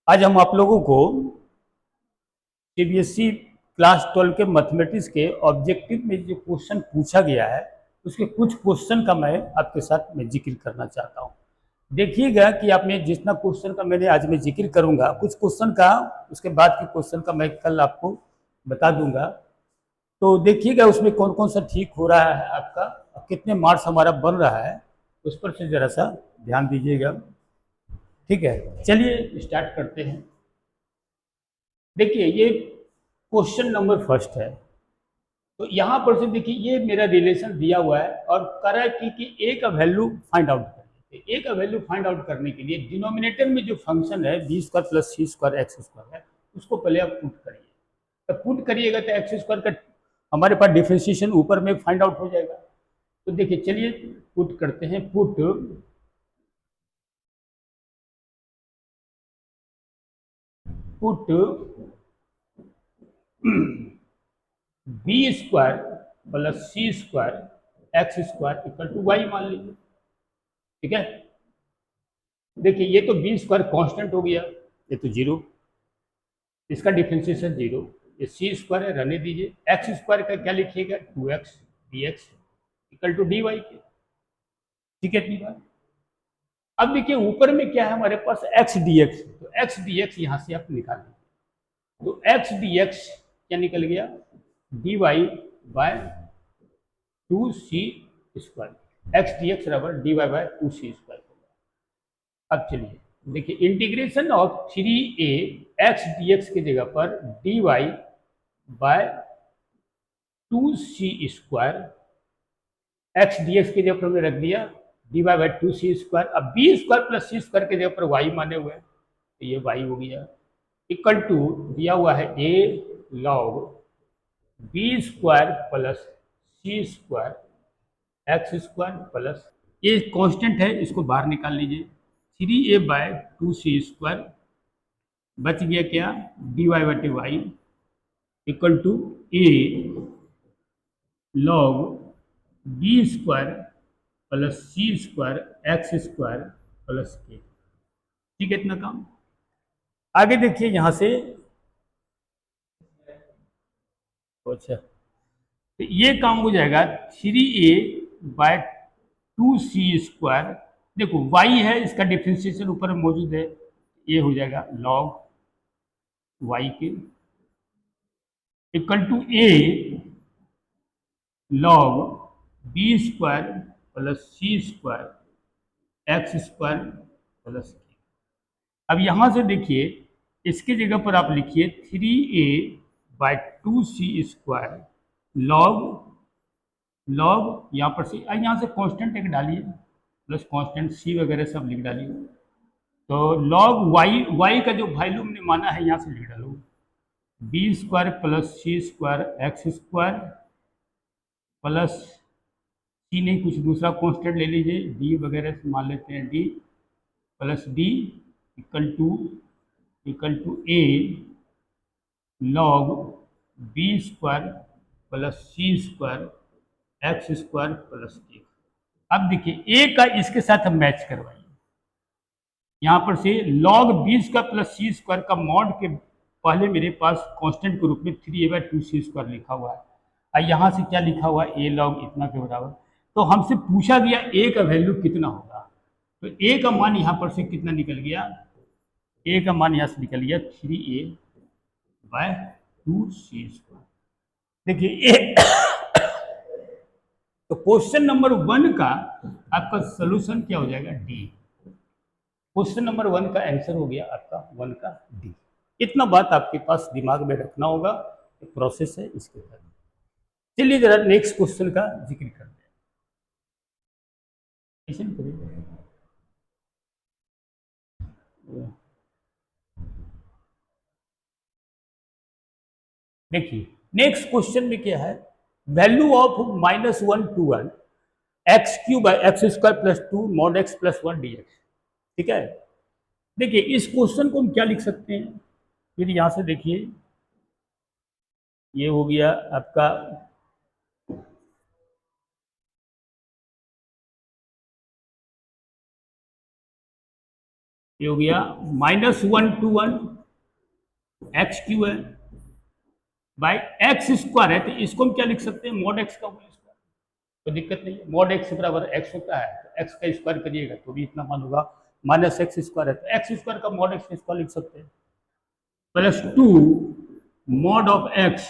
आज हम आप लोगों को सीबीएसई क्लास 12 के मैथमेटिक्स के ऑब्जेक्टिव में जो क्वेश्चन पूछा गया है उसके कुछ क्वेश्चन का मैं आपके साथ में जिक्र करना चाहता हूँ। देखिएगा कि आपने जितना क्वेश्चन का मैंने आज मैं जिक्र करूंगा, कुछ क्वेश्चन का उसके बाद के क्वेश्चन का मैं कल आपको बता दूंगा। तो देखिएगा उसमें कौन कौन सा ठीक हो रहा है आपका, कितने मार्क्स हमारा बन रहा है, उस पर से जरा सा ध्यान दीजिएगा। ठीक है, चलिए स्टार्ट करते हैं। देखिए ये क्वेश्चन नंबर फर्स्ट है। तो यहाँ पर से देखिए ये मेरा रिलेशन दिया हुआ है और कह रहा है कि ए का वैल्यू फाइंड आउट करिए। ए का वैल्यू फाइंड आउट करने के लिए डिनोमिनेटर में जो फंक्शन है बी स्क्वायर प्लस सी स्क्वायर एक्स स्क्वायर है, उसको पहले आप पुट करिए। तो पुट करिएगा तो एक्स स्क्वायर का हमारे पास डिफ्रेंशिएशन ऊपर में फाइंड आउट हो जाएगा। तो देखिए चलिए पुट करते हैं। Put put B square plus C square X square equal to Y मान लीजिए। ठीक है, देखिए ये तो बी स्क्वायर कॉन्स्टेंट हो गया, ये तो जीरो, इसका डिफ्रेंशिएशन जीरो। ये सी स्क्वायर है, रहने दीजिए। एक्स स्क्वायर का क्या लिखिएगा, 2x dx equal to D Y के। ठीक है, डी वाई। अब देखिए ऊपर में क्या है हमारे पास, एक्स डी एक्स। तो एक्स डी एक्स यहाँ से आप निकाल लीजिए। तो एक्स डी एक्स क्या निकल गया, d y by 2c square. X d x बराबर d y by 2c square. अब चलिए देखिए integration of 3a x d x की जगह पर d y by 2c square x d x की जगह पर हमने रख दिया d Y by 2c square. अब बी स्क्वायर प्लस सी स्क्वायर की जगह पर वाई माने हुए हैं, तो ये वाई हो गया इक्वल टू दिया हुआ है ए लॉग बी स्क्वायर प्लस सी स्क्वायर एक्स स्क्वायर प्लस ये कांस्टेंट है, इसको बाहर निकाल लीजिए। 3a बाय 2c स्क्वायर बच गया क्या, डी वाई बटे Y equal to A log B square plus C square X square plus K. ठीक है, इतना काम। आगे देखिए यहां से, अच्छा तो ये काम हो जाएगा 3a बाय 2c स्क्वायर। देखो y है, इसका डिफ्रेंशिएशन ऊपर में मौजूद है, ये हो जाएगा लॉग y के equal to a log B square plus C square X square plus K. अब यहां से देखिए इसकी जगह पर आप लिखिए 3a bye 2c square log log यहाँ पर से यहाँ से कांस्टेंट एक डालिए प्लस कांस्टेंट सी वगैरह सब लिख डालिए। तो लॉग वाई, वाई का जो वैल्यू हमने माना है यहाँ से लिख डालो, बी स्क्वायर प्लस सी स्क्वायर एक्स स्क्वायर प्लस सी नहीं कुछ दूसरा कांस्टेंट ले लीजिए, डी वगैरह से मान लेते हैं, D plus D equal to A log B square plus C square X square plus K. अब देखिए ए का इसके साथ हम मैच करवाइए। यहाँ पर से लॉग बी स्क्वायर प्लस सी स्क्वायर का मॉड के पहले मेरे पास कांस्टेंट के रूप में 3a/2c स्क्वायर लिखा हुआ है, और यहाँ से क्या लिखा हुआ है, ए लॉग इतना के बराबर। तो हमसे पूछा गया ए का वैल्यू कितना होगा, तो ए का मान यहाँ पर से कितना निकल गया, ए का मान यहाँ से निकल गया 3a/2c स्क्वायर। देखिए ए तो क्वेश्चन नंबर 1 का आपका सोल्यूशन क्या हो जाएगा, डी। क्वेश्चन नंबर 1 का आंसर हो गया आपका 1 का डी। इतना बात आपके पास दिमाग में रखना होगा, प्रोसेस है इसके तहत। चलिए जरा नेक्स्ट क्वेश्चन का जिक्र करते हैं। देखिए नेक्स्ट क्वेश्चन में क्या है, value of -1 to 1 x cube x square plus 2 mod x plus 1 D x. ठीक है, देखिए इस क्वेश्चन को हम क्या लिख सकते हैं, फिर यहां से देखिए ये हो गया आपका ये हो गया -1 एक्स क्यू है बाई एक्स स्क्वायर है, तो इसको हम क्या लिख सकते हैं, मॉड एक्स का होल स्क्वायर। कोई दिक्कत नहीं है, मॉड एक्स बराबर एक्स होता है तो एक्स का स्क्वायर करिएगा तो भी इतना मान होगा, -x स्क्वायर है तो एक्स स्क्वायर का मॉड एक्स स्क्वायर लिख सकते हैं, +2 मॉड ऑफ एक्स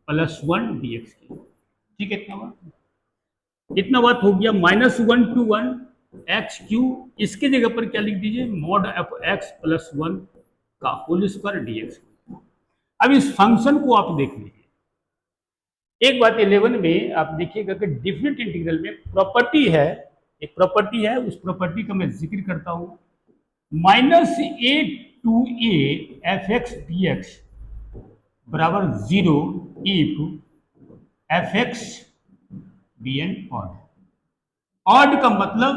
+1 dx की। ठीक है, इतना बात हो गया। -1 एक्स क्यू, इसके जगह पर क्या लिख दीजिए, मॉड ऑफ एक्स +1 का होल स्क्वायर dx। अब इस फंक्शन को आप देख लीजिए, एक बात 11 में आप देखिएगा कि डिफरेंट इंटीग्रल में प्रॉपर्टी है, एक प्रॉपर्टी है, उस प्रॉपर्टी का मैं जिक्र करता हूं, -a to a f(x) dx बराबर 0 if f(x) bn odd. Odd का मतलब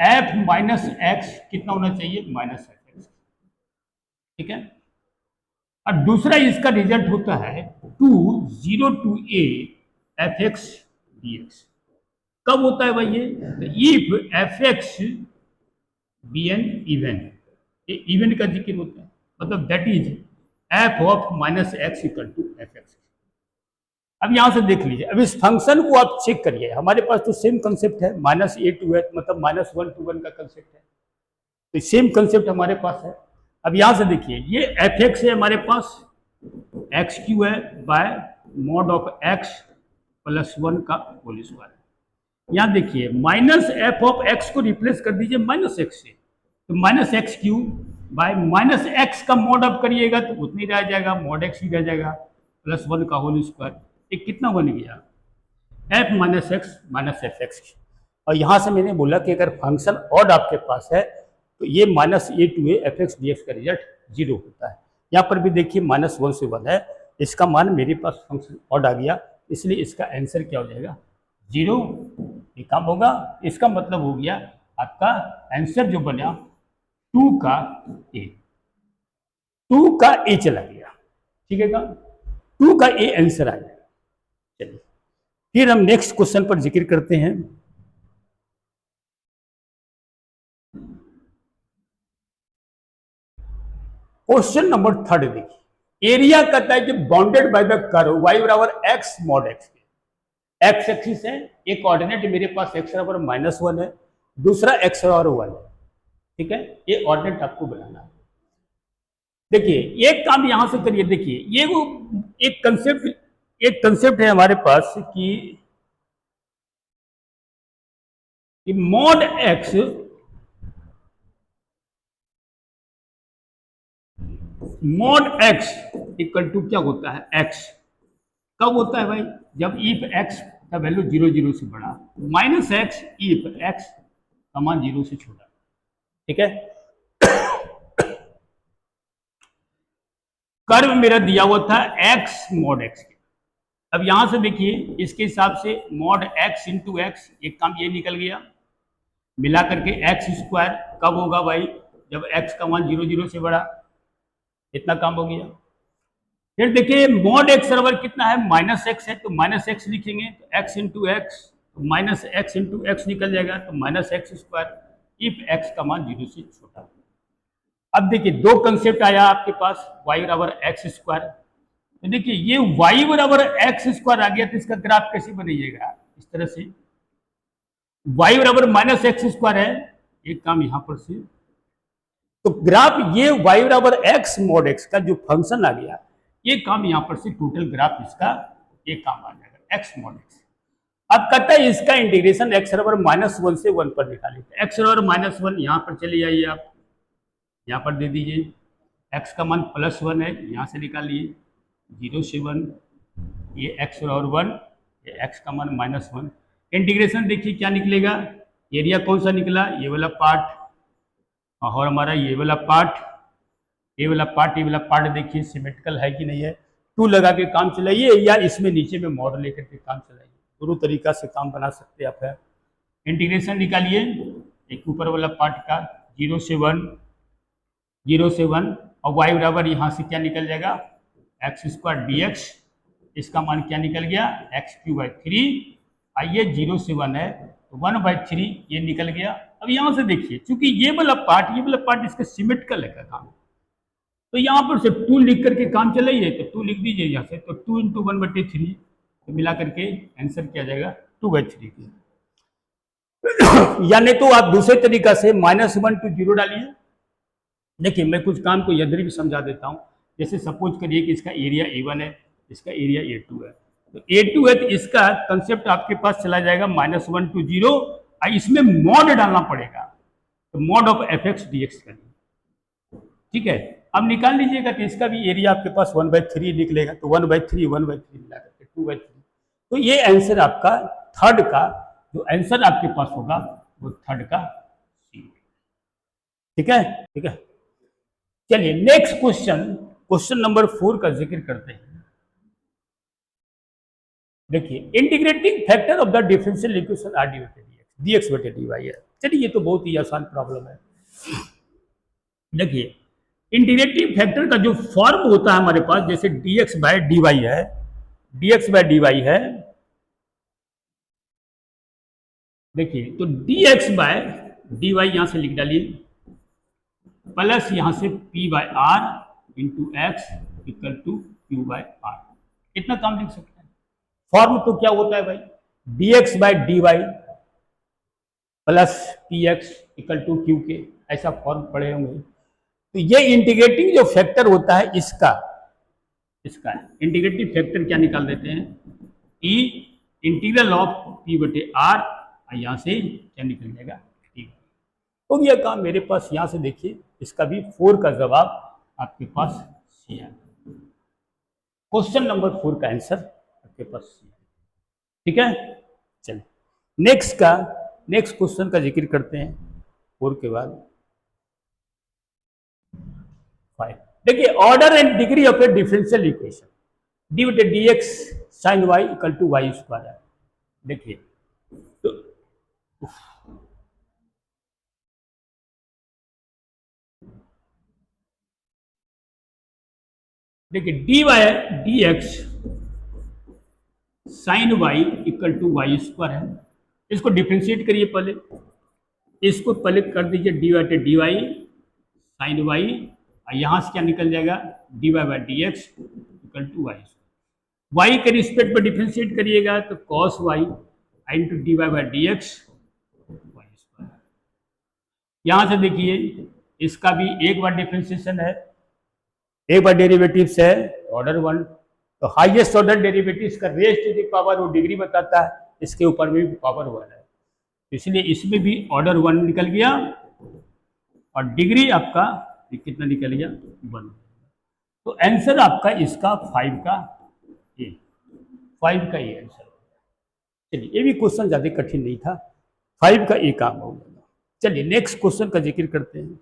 f माइनस एक्स कितना होना चाहिए, -fx। ठीक है, और दूसरा इसका रिजल्ट होता है 0 to a f(x) dx। कब होता है भाई ये, इफ f(x) bn इवन, ये इवन का जिक्र होता है, मतलब that is f of -x equal to fx। अब यहां से देख लीजिए, अब इस फंक्शन को आप चेक करिए, हमारे पास तो सेम कंसेप्ट है, -a to h मतलब -1 to 1 का कंसेप्ट है, तो सेम कंसेप्ट हमारे पास है। अब यहां से देखिए, ये fx है हमारे पास, एक्स क्यू है बाय मॉड ऑफ एक्स +1 का होल स्क्वायर। यहां देखिए -f ऑफ x को रिप्लेस कर दीजिए -x से, तो -x³ बाय -x का मॉड ऑफ करिएगा तो उतनी रह जाएगा, मॉड x ही रह जाएगा, +1 का होल स्क्वायर। ये कितना बन गया, f minus x minus F x. और यहां से मैंने बोला कि अगर फंक्शन ऑड आपके पास है तो ये -a to a f(x) dx का रिजल्ट 0 होता है। यहाँ पर भी देखिए -1 से 1 है, इसका मान मेरे पास फंक्शन ऑड आ गया, इसलिए इसका आंसर क्या हो जाएगा, 0। ये काम होगा, इसका मतलब हो गया आपका आंसर जो बना 2 का a चला गया। ठीक है, 2 का a आंसर आ गया। चलिए फिर हम नेक्स्ट क्वेश्चन पर जिक्र करते हैं। क्वेश्चन नंबर 3 देखिए, एरिया कहता है कि bounded by the curve y बराबर x मॉड x के, x एक्सिस है, एक कोऑर्डिनेट मेरे पास x बराबर -1 है, दूसरा x बराबर 1 है। ठीक है, ये ऑर्डिनेट आपको बनाना है। देखिए एक काम यहां से करिए, देखिए ये वो एक कंसेप्ट है हमारे पास कि मॉड x इक्वल टू क्या होता है, x। कब होता है भाई, जब इफ x का वैल्यू 0 से बड़ा, -x इफ x का मान 0 से छोटा। ठीक है, कर्व मेरा दिया हुआ था x मॉड x। अब यहां से देखिए इसके हिसाब से मॉड x इंटू एक्स, एक काम ये निकल गया, मिला करके x² कब होगा भाई, जब x का मान 0 से बड़ा, इतना काम हो गया। फिर देखिए मॉड x बराबर कितना है, -x है, तो -x लिखेंगे तो x into x, -x into x निकल जाएगा, तो -x² इफ x का मान 0 से छोटा। अब देखिए दो कंसेप्ट आया आपके पास, y बराबर x², तो देखिए ये y बराबर x² आ गया, तो इसका ग्राफ कैसे बनाइएगा, इस तरह से y बराबर -x² है, एक काम यहां पर से, तो ग्राफ ये y बराबर x मॉड x का जो फंक्शन आ गया, ये काम यहां पर से टोटल ग्राफ इसका ये काम आ जाएगा x मॉड x। अब कहता है इसका इंटीग्रेशन x बराबर -1 से 1 पर निकालिए, x बराबर -1 यहां पर चले जाइए, आप यहां पर दे दीजिए, x का मान +1 है, यहां से निकालिए 0 से 1, ये x बराबर 1, ये x का मान -1। इंटीग्रेशन देखिए क्या निकलेगा, एरिया कौन सा निकला, ये वाला पार्ट, और हमारा ये वाला पार्ट, ये वाला पार्ट देखिए सिमेट्रिकल है कि नहीं है। 2 लगा के काम चलाइए या इसमें नीचे में मॉडल लेकर के काम चलाइए, दोनों तरीका से काम बना सकते हैं आप। इंटीग्रेशन निकालिए एक ऊपर वाला पार्ट का, 0 से 1 और y बराबर यहाँ से क्या निकल जाएगा, x² dx, इसका मान क्या निकल गया, x³/3। आइए 0 से 1 है तो 1/3 ये निकल गया, अब यहां से देखिए, चूंकि ये वाला पार्ट इसका सिमेट्रिकल है काम, तो यहाँ पर से 2 लिख करके काम चलाइए, तो 2 लिख दीजिए यहाँ से, तो 2 इंटू 1/3, तो मिला करके आंसर क्या जाएगा 2/3। या नहीं तो आप दूसरे तरीका से -1 to 0 डालिए। देखिए मैं कुछ काम को इधर भी समझा देता हूँ। जैसे सपोज करिए कि इसका एरिया A1 है, इसका एरिया A2 है, तो A2 है तो इसका कंसेप्ट आपके पास चला जाएगा -1 to 0, और इसमें मॉड डालना पड़ेगा, तो मॉड ऑफ fx dx करिए, ठीक है। अब निकाल लीजिएगा तो इसका भी एरिया आपके पास 1/3 निकलेगा, तो 1/3 मिला करके 2/3। तो ये आंसर आपका थर्ड का जो आंसर आपके पास होगा वो थर्ड का सी, ठीक है, ठीक है। चलिए नेक्स्ट क्वेश्चन नंबर 4 का जिक्र करते हैं। देखिए integrating factor of the differential equation are dx बटे dy है। चलिए ये तो बहुत ही आसान प्रॉब्लम है। देखिए इंटीग्रेटिंग फैक्टर का जो फॉर्म होता है हमारे पास, जैसे dx बाय dy है, देखिए तो dx बाय dy यहां से लिख डालिए, प्लस यहां से p by r into X equal to q by r, इतना काम लिख सकते हैं। फॉर्म तो क्या होता है भाई, dx by dy plus px equal to q के, ऐसा फॉर्म पढ़े होंगे। तो ये इंटीग्रेटिंग जो फैक्टर होता है इसका इंटीग्रेटिंग फैक्टर क्या निकाल देते हैं, e इंटीग्रल ऑफ p बटे r, यहां से क्या निकल जाएगा t। हो गया काम मेरे पास। यहां से देखिए इसका भी 4 का जवाब आपके पास सी है। क्वेश्चन नंबर 4 का आंसर आपके पास सी है, ठीक है। चलिए नेक्स्ट क्वेश्चन का जिक्र करते हैं 4 के बाद 5। देखिए order and degree of a differential equation d बटे d x sine y equal to y square है। देखिए तो d y d x sine y equal to y square है। इसको डिफ्रेंशिएट करिए, पहले इसको पहले कर दीजिए d y d y sine y, और यहां से क्या निकल जाएगा d Y by D x equal to y. Y के रिस्पेक्ट पर डिफ्रेंशिएट करिएगा तो cos Y into D Y by D X Y square. यहां से देखिए इसका भी एक बार डिफ्रेंशिएशन है, एक बार डेरिवेटिव्स है ऑर्डर 1, तो हाईएस्ट ऑर्डर डेरिवेटिव्स का रेस्ट टू द पावर वो डिग्री बताता है, इसके ऊपर में भी पावर 1 है, इसलिए इसमें भी ऑर्डर 1 निकल गया और डिग्री आपका कितना निकल गया 1। तो आंसर आपका इसका 5 का ये आंसर। चलिए ये भी क्वेश्चन ज्यादा कठिन नहीं था, 5 का ए काम हो गया। चलिए नेक्स्ट क्वेश्चन का जिक्र करते हैं।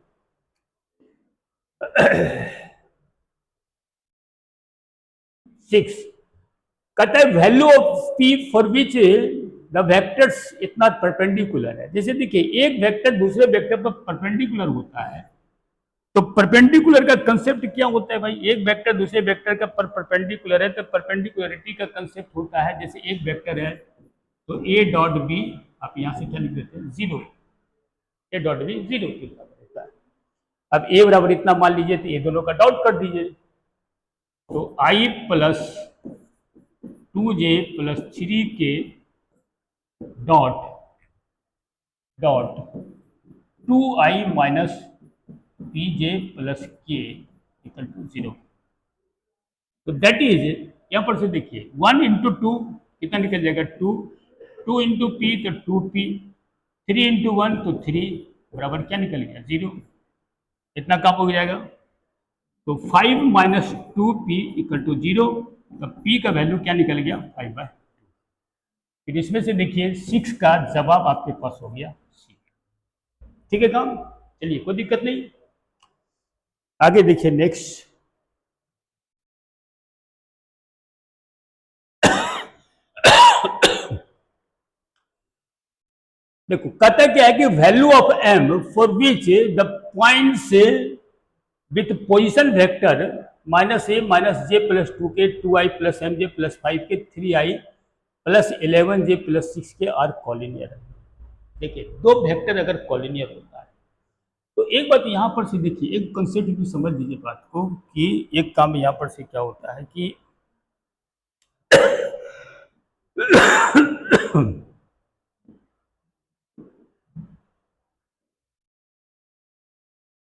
6 कहता है value of P for which the vectors इतना परपेंडिकुलर है। जैसे देखिए एक वेक्टर दूसरे वेक्टर पर परपेंडिकुलर होता है, तो परपेंडिकुलर का कंसेप्ट क्या होता है भाई, एक वेक्टर दूसरे वेक्टर का परपेंडिकुलर है तो परपेंडिकुलरिटी का कंसेप्ट होता है, जैसे एक वेक्टर है तो ए डॉट बी आप यहां से क्या लिख देते हैं 0, ए डॉट बी 0 के बराबर होता है। अब ए बराबर इतना मान लीजिए तो ये दोनों का डॉट कर दीजिए, तो i plus 2j plus 3k dot 2i minus pj plus k equal to 0। तो दैट इज यहां पर से देखिए 1 इंटू 2 कितना निकल जाएगा 2 इंटू पी तो 2p, 3 इंटू 1 तो 3 बराबर क्या निकल गया 0, इतना काम हो जाएगा। तो 5 माइनस 2p इक्वल टू 0, तो p का वैल्यू क्या निकल गया 5/2। फिर इसमें से देखिए 6 का जवाब आपके पास हो गया C। ठीक है काम, चलिए कोई दिक्कत नहीं, आगे देखिए नेक्स्ट। देखो कहता क्या है कि value of m for which the points with position vector -a minus j plus 2k 2i plus mj plus 5k 3i plus 11j plus 6k are collinear. देखिए दो वेक्टर अगर कॉलिनियर होता है तो एक बात यहाँ पर से देखिए, एक कंसेप्ट भी समझ लीजिए बात को कि एक काम यहाँ पर से क्या होता है कि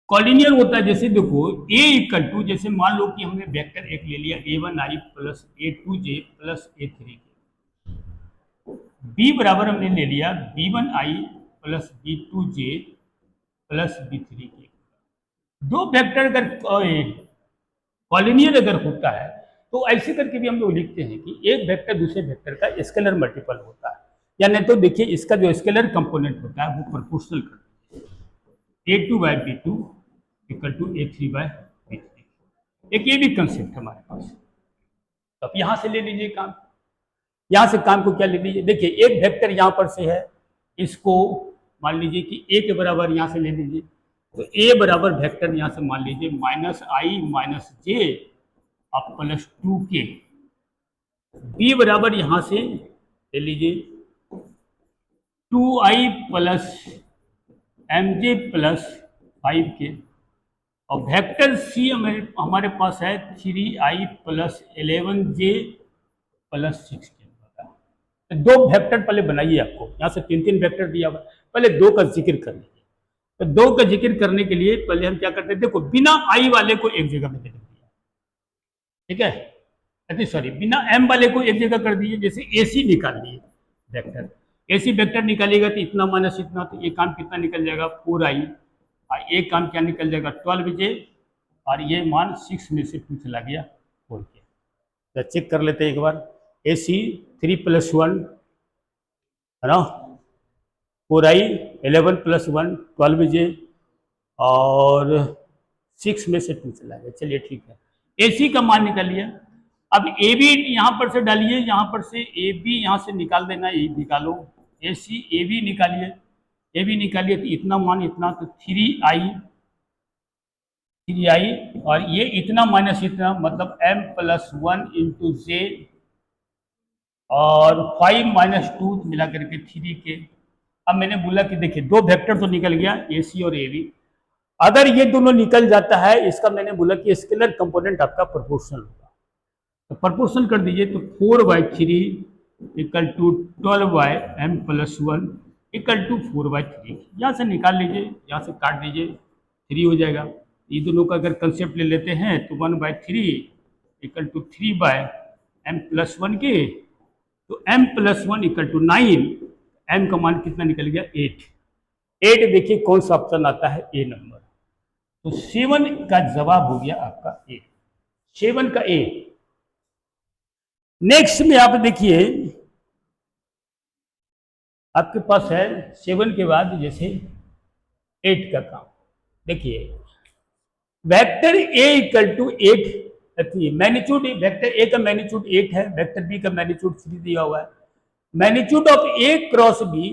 कॉलिनियर होता है। जैसे देखो ए इक्वल टू, जैसे मान लो कि हमने वेक्टर एक ले लिया a1i plus a2j plus a3k, B बराबर हमने ले लिया b1i plus b2j plus b3k। दो वेक्टर अगर कॉलिनियर अगर होता है तो ऐसे करके भी हम लोग लिखते हैं कि एक वेक्टर दूसरे वेक्टर का स्केलर मल्टीपल होता है, या नहीं तो देखिए इसका जो स्केलर कंपोनेंट होता है वो प्रोपोर्शनल करता है, a2/b2 इक्वल टू a3/b3। एक ये भी कंसेप्ट हमारे पास। तो अब यहां से ले लीजिए काम, यहां से काम को क्या ले लीजिए, देखिए एक वेक्टर यहां पर से है, इसको मान लीजिए कि a के बराबर यहां से ले लीजिए, तो a बराबर वेक्टर यहां से मान लीजिए -i-j अब +2k। b बराबर यहां से ले लीजिए 2i plus mj plus 5k, और वेक्टर सी हमारे पास है 3i plus 11j plus 6k। दो वेक्टर पहले बनाइए, आपको यहाँ से तीन तीन वेक्टर दिया हुआ, पहले दो का जिक्र कर लीजिए। तो दो का जिक्र करने के लिए पहले हम क्या करते हैं, देखो बिना आई वाले को एक जगह में लिख दिया, ठीक है, अरे सॉरी बिना एम वाले को एक जगह कर दीजिए। जैसे ए सी निकाल लिए वेक्टर, ए सी वेक्टर निकालिएगा तो इतना माइनस इतना, तो ये काम कितना निकल जाएगा 4i, और एक काम क्या निकल जाएगा 12j, और ये मान 6 में से 2 चला गया 4k। तो चेक कर लेते हैं एक बार, ए सी 3 + 1 है ना, 4i 11 + 1 12j, और 6 में से 2 चला गया, चलिए ठीक है। ए सी का मान निकाल लिया। अब ए बी यहाँ पर से डालिए, यहाँ पर से ए बी यहाँ से निकाल देना, ये निकालो ए सी ए बी निकालिए, ए बी निकालिए तो इतना मान इतना, तो 3i और ये इतना माइनस इतना, मतलब m + 1 × j और 5 - 2 मिला करके 3k। अब मैंने बोला कि देखिए दो वेक्टर तो निकल गया ए सी और ए बी, अगर ये दोनों निकल जाता है इसका मैंने बोला कि स्केलर कंपोनेंट आपका प्रोपोर्शनल होगा। तो प्रोपोर्शनल कर दीजिए, तो 4/3 equal to 12/m + 1 equal to 4/3। यहाँ से निकाल लीजिए, यहाँ से काट दीजिए, 3 हो जाएगा। ये दोनों का अगर कंसेप्ट ले लेते हैं तो 1/3 इक्वल टू 3/m + 1 के, तो m + 1 इक्वल टू 9, m का मान कितना निकल गया 8। 8 देखिए कौन सा ऑप्शन आता है, ए नंबर। तो 7 का जवाब हो गया आपका ए, 7 का ए। नेक्स्ट में आप देखिए आपके पास है 7 के बाद जैसे 8 का काम। देखिए vector A equal to 8, magnitude vector A का मैग्नीट्यूड 8 है, वेक्टर बी का मैग्नीट्यूड 3 दिया हुआ है। Magnitude of A cross B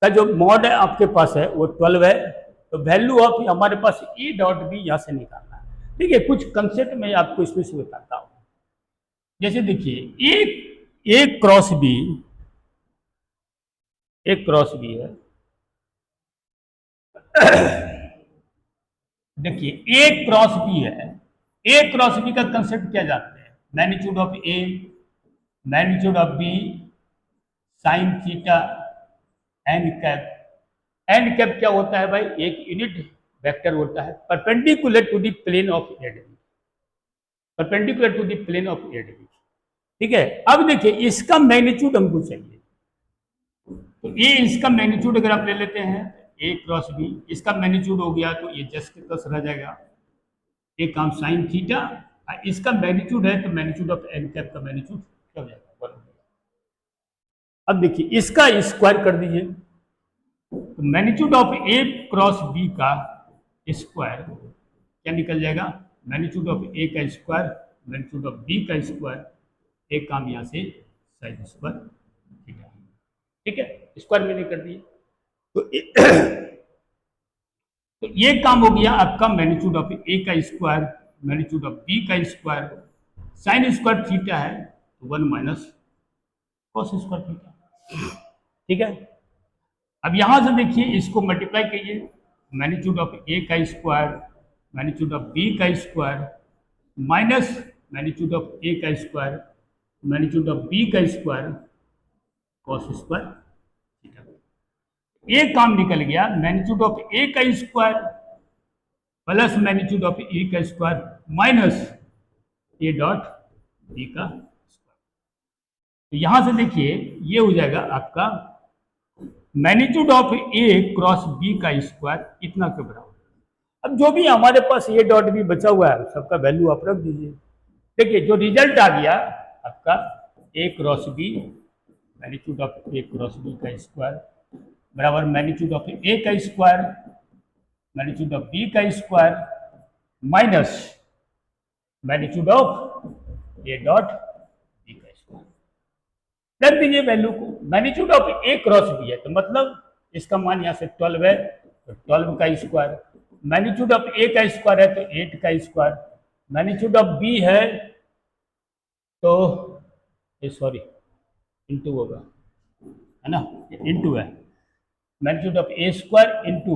का जो मॉड है आपके पास है वो 12 है। तो वैल्यू ऑफ हमारे पास ए डॉट बी यहाँ से निकालना है। ठीक है, कुछ कंसेप्ट मैं आपको इसमें से बताता हूँ। जैसे देखिए एक क्रॉस बी, एक क्रॉस बी है देखिए ए क्रॉस बी है, ए क्रॉस बी का कंसेप्ट क्या जानते हैं, magnitude of a, magnitude of b, sine theta, n cap. N cap क्या होता है भाई, एक यूनिट वेक्टर होता है perpendicular to the plane of a and b, perpendicular to the plane of a and b. ठीक है, अब देखिए इसका मैग्नीट्यूड हमको चाहिए, तो ये इसका मैग्नीट्यूड अगर आप ले लेते हैं ए क्रॉस बी, इसका मैग्नीट्यूड हो गया तो ये जस्ट के तस रह जाएगा, एक काम साइन थीटा, इसका मैग्नीट्यूड है तो मैग्नीट्यूड ऑफ एन कैप का मैग्नीट्यूड क्या हो जाएगा 1। अब देखिए इसका स्क्वायर कर दीजिए, तो magnitude of A cross B का स्क्वायर क्या निकल जाएगा, मैग्नीट्यूड ऑफ ए का स्क्वायर मैग्नीट्यूड ऑफ बी का स्क्वायर, एक काम यहाँ से साइन स्क्वायर थीटा। ठीक है, स्क्वायर मैंने कर दिया, तो ये काम हो गया आपका मैग्नीट्यूड ऑफ ए का स्क्वायर मैग्नीट्यूड ऑफ बी का स्क्वायर, साइन स्क्वायर थीटा है तो 1 - cos स्क्वायर थीटा। ठीक है, अब यहां से देखिए इसको मल्टीप्लाई कीजिए, मैग्नीट्यूड ऑफ ए का स्क्वायर मैग्नीट्यूड ऑफ बी का स्क्वायर माइनस मैग्नीट्यूड ऑफ ए का स्क्वायर मैग्नीट्यूड ऑफ बी का स्क्वायर कॉस स्क्वायर थीटा। एक काम निकल गया, मैग्नीट्यूड ऑफ ए का स्क्वायर प्लस मैग्नीट्यूड ऑफ ए का square minus A dot B का स्क्वायर। तो यहां से देखिए ये हो जाएगा आपका magnitude of A cross B का स्क्वायर इतना के बराबर। अब जो भी हमारे पास ए डॉट बी बचा हुआ है सबका वैल्यू आप रख दीजिए। देखिए जो रिजल्ट आ गया आपका a cross b magnitude of A cross B का स्क्वायर बराबर मैग्नीट्यूड ऑफ ए का स्क्वायर मैग्नीट्यूड ऑफ बी का square minus magnitude of A dot B का स्क्वायर। रख दीजिए वैल्यू को। Magnitude of A cross b है तो मतलब इसका मान यहाँ से 12 है तो 12 का स्क्वायर। मैग्नीट्यूड ऑफ ए का स्क्वायर है तो 8 का स्क्वायर। मैग्नीट्यूड ऑफ बी है तो सॉरी इंटू होगा, है ना, इंटू है। Magnitude of A square into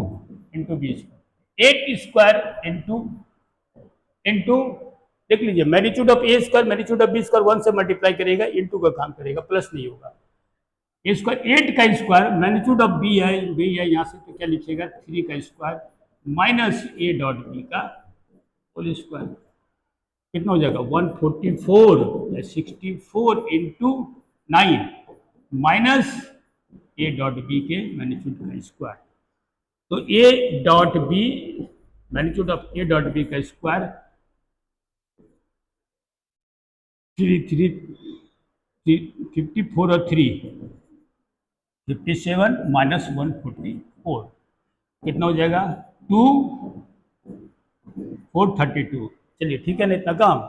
B square 8 square into देख लीजिए magnitude of A square magnitude of B square 1 से मल्टीप्लाई करेगा इंटू का काम करेगा, प्लस नहीं होगा। ए स्क्वायर 8 का स्क्वायर मैग्नीट्यूड ऑफ बी है यहाँ से तो क्या लिखिएगा 3 का square minus A dot B का होल स्क्वायर। कितना हो जाएगा 144 64 into 9 minus A dot B के मैग्नीट्यूड का स्क्वायर। तो A dot B magnitude of A dot B का स्क्वायर 54 और 3 57 माइनस 144 कितना हो जाएगा 432। चलिए ठीक है ना, इतना काम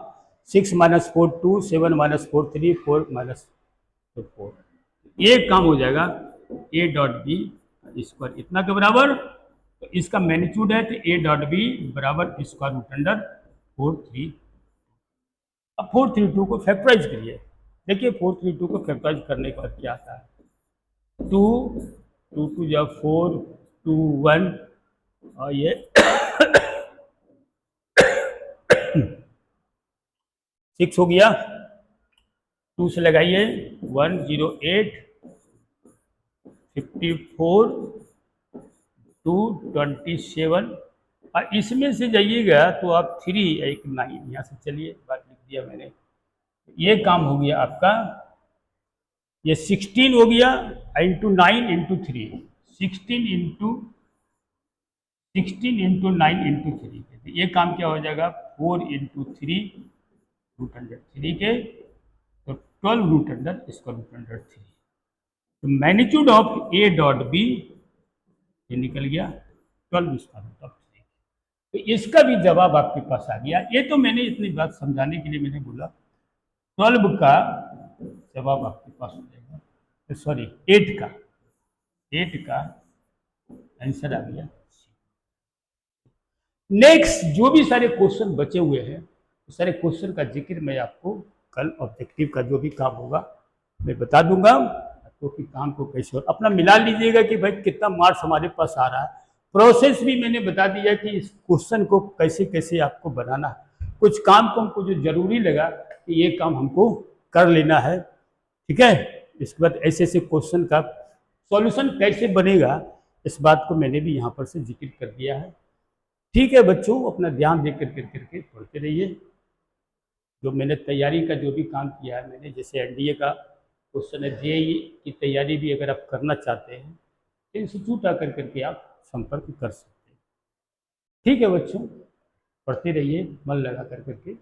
6 माइनस 4 2 7 माइनस 4 3 4 माइनस 4 ये काम हो जाएगा ए डॉट बी स्क्वायर इतना के बराबर। तो इसका मैग्नीट्यूड है तो ए डॉट बी बराबर स्क्वायर रूट अंडर 432। अब 432 को फैक्टराइज करिए। देखिए 432 को फैक्टराइज करने के बाद क्या आता है 2 2 2 जब 4 2 1 और ये 6 हो गया। 2 से लगाइए 108 54 227 और इसमें से जाइएगा तो आप 3 एक 9 यहाँ से चलिए बात लिख दिया मैंने। ये काम हो गया आपका ये 16 हो गया इंटू 9 इंटू 3 16 इंटू 9 इंटू 3 ये काम क्या हो जाएगा 4 इंटू 3 रूट अंडर 3 के तो 12 रूट अंडर इसका रूट अंडर 3। तो magnitude of A dot B ये निकल गया 12 इसका रूट ऑफ 3। तो इसका भी जवाब आपके पास आ गया। ये तो मैंने इतनी बात समझाने के लिए मैंने बोला 12 का जवाब आपके पास हो जाएगा, सॉरी 8 का आंसर आ गया। नेक्स्ट जो भी सारे क्वेश्चन बचे हुए हैं सारे क्वेश्चन का जिक्र मैं आपको कल ऑब्जेक्टिव का जो भी काम होगा मैं बता दूंगा आपको कि काम को कैसे अपना मिला लीजिएगा कि भाई कितना मार्क्स हमारे पास आ रहा है। प्रोसेस भी मैंने बता दिया कि इस क्वेश्चन को कैसे कैसे आपको बनाना है। कुछ काम को हमको जो जरूरी लगा कि ये काम हमको कर लेना है, ठीक है। इसके बाद ऐसे ऐसे क्वेश्चन का सॉल्यूशन कैसे बनेगा इस बात को मैंने भी यहाँ पर से जिक्र कर दिया है। ठीक है बच्चों, अपना ध्यान दे करके पढ़ते रहिए। जो मैंने तैयारी का जो भी काम किया है मैंने, जैसे एनडीए का क्वेश्चन है, जेईई की तैयारी भी अगर आप करना चाहते हैं तो इंस्टीट्यूट आकर करके आप संपर्क कर सकते हैं। ठीक है बच्चों, पढ़ते रहिए, मन लगा करके।